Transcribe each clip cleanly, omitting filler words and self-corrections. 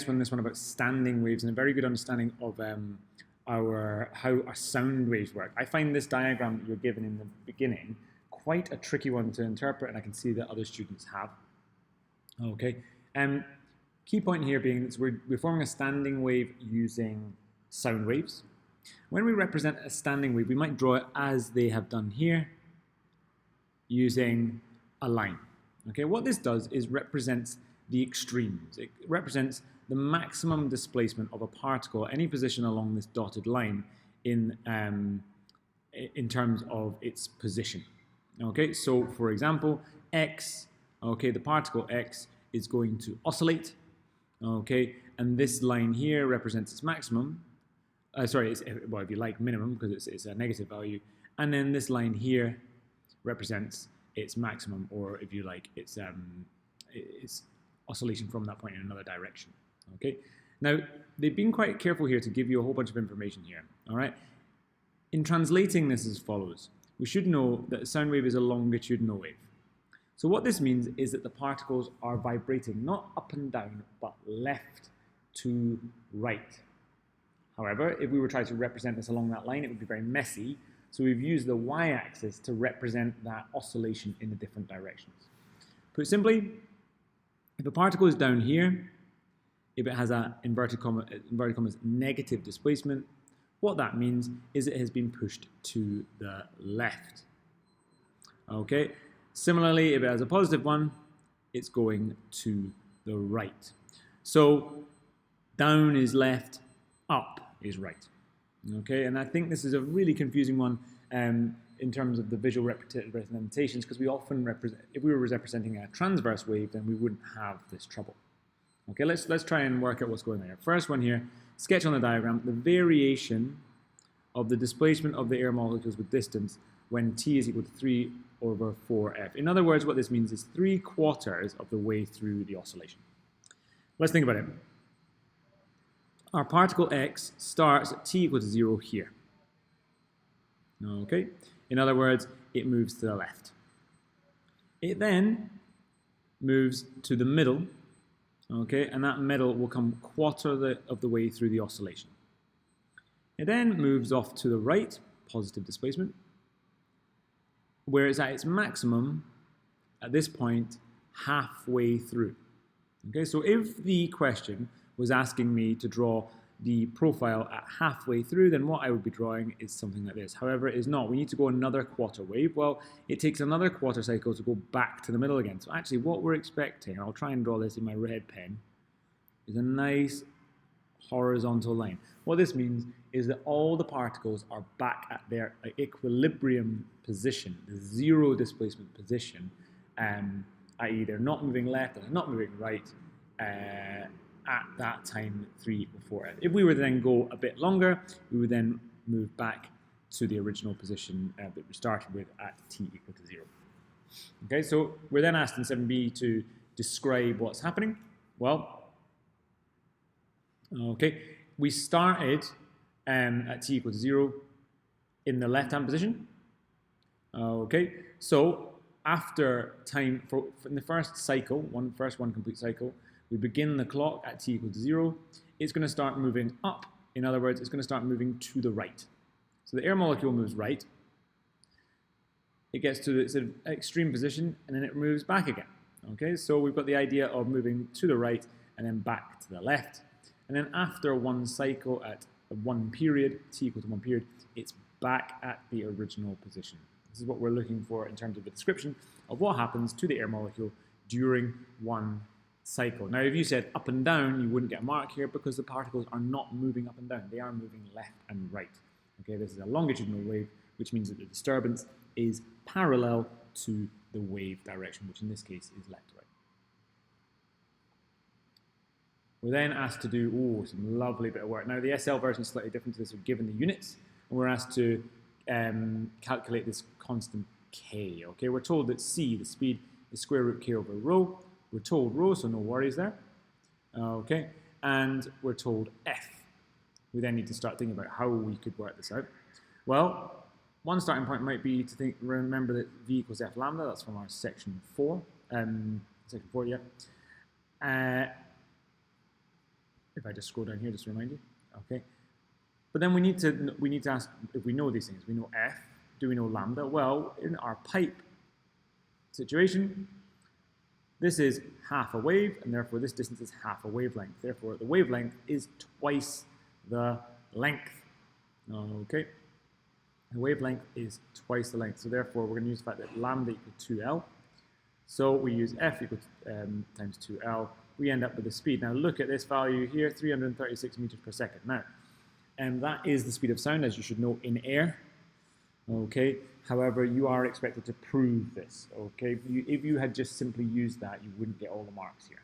this one about standing waves and a very good understanding of how our sound waves work. I find this diagram that you're given in the beginning quite a tricky one to interpret, and I can see that other students have. Okay. Key point here being that we're forming a standing wave using sound waves. When we represent a standing wave, we might draw it as they have done here, using a line. Okay, what this does is represents the extremes. It represents the maximum displacement of a particle at any position along this dotted line in terms of its position. Okay, so for example, x, okay, the particle x is going to oscillate, okay, and this line here represents its maximum. Sorry, well, if you like, minimum, because it's a negative value, and then this line here represents its maximum, or if you like, its oscillation from that point in another direction. Okay. Now they've been quite careful here to give you a whole bunch of information here. All right. In translating this as follows, we should know that a sound wave is a longitudinal wave. So what this means is that the particles are vibrating not up and down, but left to right. However, if we were trying to represent this along that line, it would be very messy. So we've used the y-axis to represent that oscillation in the different directions. Put simply, if a particle is down here, if it has an inverted commas negative displacement, what that means is it has been pushed to the left. Okay. Similarly, if it has a positive one, it's going to the right. So down is left, up is right. Okay, and I think this is a really confusing one in terms of the visual representations, because we often represent, if we were representing a transverse wave, then we wouldn't have this trouble. Okay, let's try and work out what's going on here. First one here, sketch on the diagram the variation of the displacement of the air molecules with distance when t is equal to 3 over 4f. In other words, what this means is 3/4 of the way through the oscillation. Let's think about it. Our particle x starts at t equal to 0 here. Okay, in other words, it moves to the left. It then moves to the middle, okay, and that middle will come quarter of the way through the oscillation. It then moves off to the right, positive displacement, where it's at its maximum at this point halfway through. Okay, so if the question was asking me to draw the profile at halfway through, then what I would be drawing is something like this. However, it is not. We need to go another quarter wave. Well, it takes another quarter cycle to go back to the middle again. So actually what we're expecting, I'll try and draw this in my red pen, is a nice horizontal line. What this means is that all the particles are back at their equilibrium position, the zero displacement position, i.e. they're not moving left and they're not moving right, at that time 3 or 4f. If we were to then go a bit longer, we would then move back to the original position that we started with at t equal to 0. Okay, so we're then asked in 7b to describe what's happening. Well, okay, we started at t equal to 0 in the left-hand position. Okay, so after time, in the first cycle, first one complete cycle, we begin the clock at t equal to 0. It's going to start moving up. In other words, it's going to start moving to the right. So the air molecule moves right. It gets to its extreme position, and then it moves back again. Okay, so we've got the idea of moving to the right and then back to the left. And then after one cycle at one period, t equal to 1 period, it's back at the original position. This is what we're looking for in terms of the description of what happens to the air molecule during one cycle. Now, if you said up and down, you wouldn't get a mark here because the particles are not moving up and down. They are moving left and right. Okay, this is a longitudinal wave, which means that the disturbance is parallel to the wave direction, which in this case is left to right. We're then asked to do some lovely bit of work. Now, the SL version is slightly different to this. We're given the units, and we're asked to calculate this constant k. Okay, we're told that c, the speed, is square root k over rho. We're told rho, so no worries there. Okay, and we're told f. We then need to start thinking about how we could work this out. Well, one starting point might be to remember that v equals f lambda. That's from our section 4. Section 4, yeah. if I just scroll down here, just to remind you. Okay. But then we need to ask if we know these things. We know F. Do we know lambda? Well, in our pipe situation, this is half a wave, and therefore this distance is half a wavelength. Therefore, the wavelength is twice the length. Okay. The wavelength is twice the length. So therefore, we're going to use the fact that lambda equals 2L. So we use F equals times 2L. We end up with the speed. Now look at this value here, 336 meters per second. Now, that is the speed of sound, as you should know, in air. Okay. However, you are expected to prove this. Okay. If you had just simply used that, you wouldn't get all the marks here.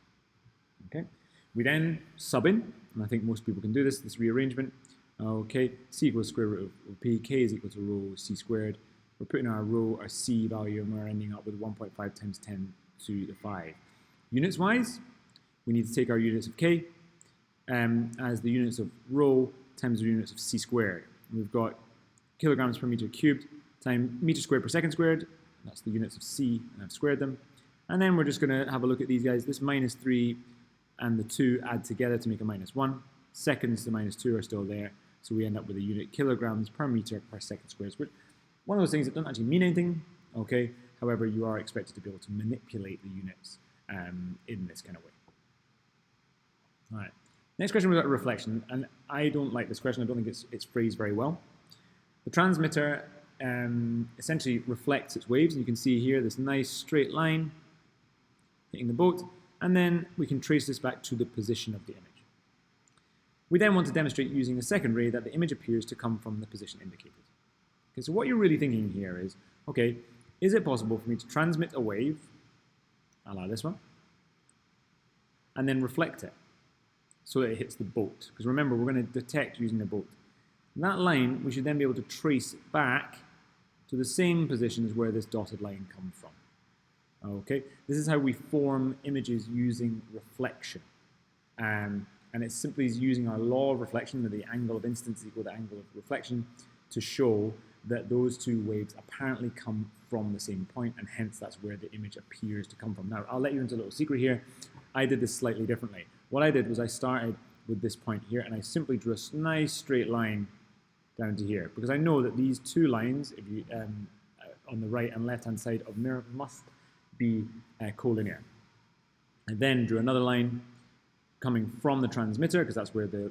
Okay. We then sub in, and I think most people can do this rearrangement. Okay. C equals square root of P. K is equal to rho C squared. We're putting our rho, our C value, and we're ending up with 1.5 times 10 to the 5. Units wise, we need to take our units of K as the units of rho times the units of C squared. We've got kilograms per meter cubed times meter squared per second squared. That's the units of C, and I've squared them. And then we're just going to have a look at these guys. This -3 and the 2 add together to make a -1. Seconds to -2 are still there. So we end up with a unit kilograms per meter per second squared. One of those things that don't actually mean anything, okay? However, you are expected to be able to manipulate the units in this kind of way. All right. Next question was about reflection, and I don't like this question. I don't think it's phrased very well. The transmitter essentially reflects its waves, and you can see here this nice straight line hitting the boat, and then we can trace this back to the position of the image. We then want to demonstrate using the second ray that the image appears to come from the position indicated. Okay, so what you're really thinking here is, okay, is it possible for me to transmit a wave, a la this one, and then reflect it so that it hits the boat? Because remember, we're going to detect using the boat. And that line, we should then be able to trace it back to the same position as where this dotted line comes from. Okay, this is how we form images using reflection. And it simply is using our law of reflection, that the angle of incidence is equal to the angle of reflection, to show that those two waves apparently come from the same point, and hence that's where the image appears to come from. Now, I'll let you into a little secret here. I did this slightly differently. What I did was I started with this point here, and I simply drew a nice straight line down to here, because I know that these two lines, if you on the right and left-hand side of the mirror, must be collinear. I then drew another line coming from the transmitter, because that's where the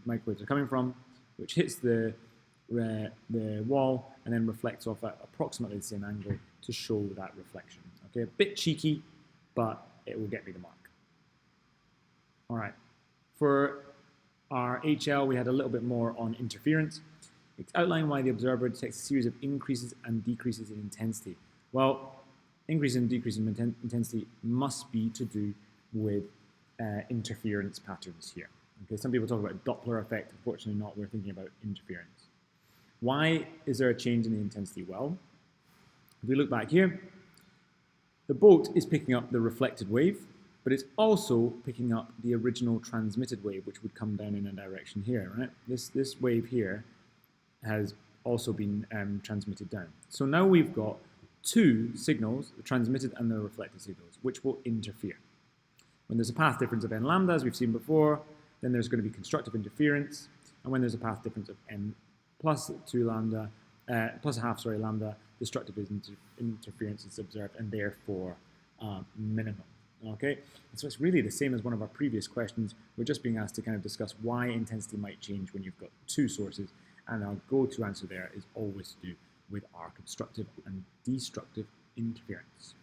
microwaves are coming from, which hits the wall and then reflects off at approximately the same angle to show that reflection. Okay, a bit cheeky, but it will get me the mark. All right, for our HL, we had a little bit more on interference. It's outlined why the observer detects a series of increases and decreases in intensity. Well, increase and decrease in intensity must be to do with interference patterns here. Okay, some people talk about Doppler effect. Unfortunately not. We're thinking about interference. Why is there a change in the intensity? Well, if we look back here, the boat is picking up the reflected wave, but it's also picking up the original transmitted wave, which would come down in a direction here, right? This wave here has also been transmitted down. So now we've got two signals, the transmitted and the reflected signals, which will interfere. When there's a path difference of n lambda, as we've seen before, then there's going to be constructive interference. And when there's a path difference of n plus 2 lambda, plus a half, lambda, destructive interference is observed, and therefore minimum. Okay, so it's really the same as one of our previous questions. We're just being asked to kind of discuss why intensity might change when you've got two sources, and our go-to answer there is always to do with our constructive and destructive interference.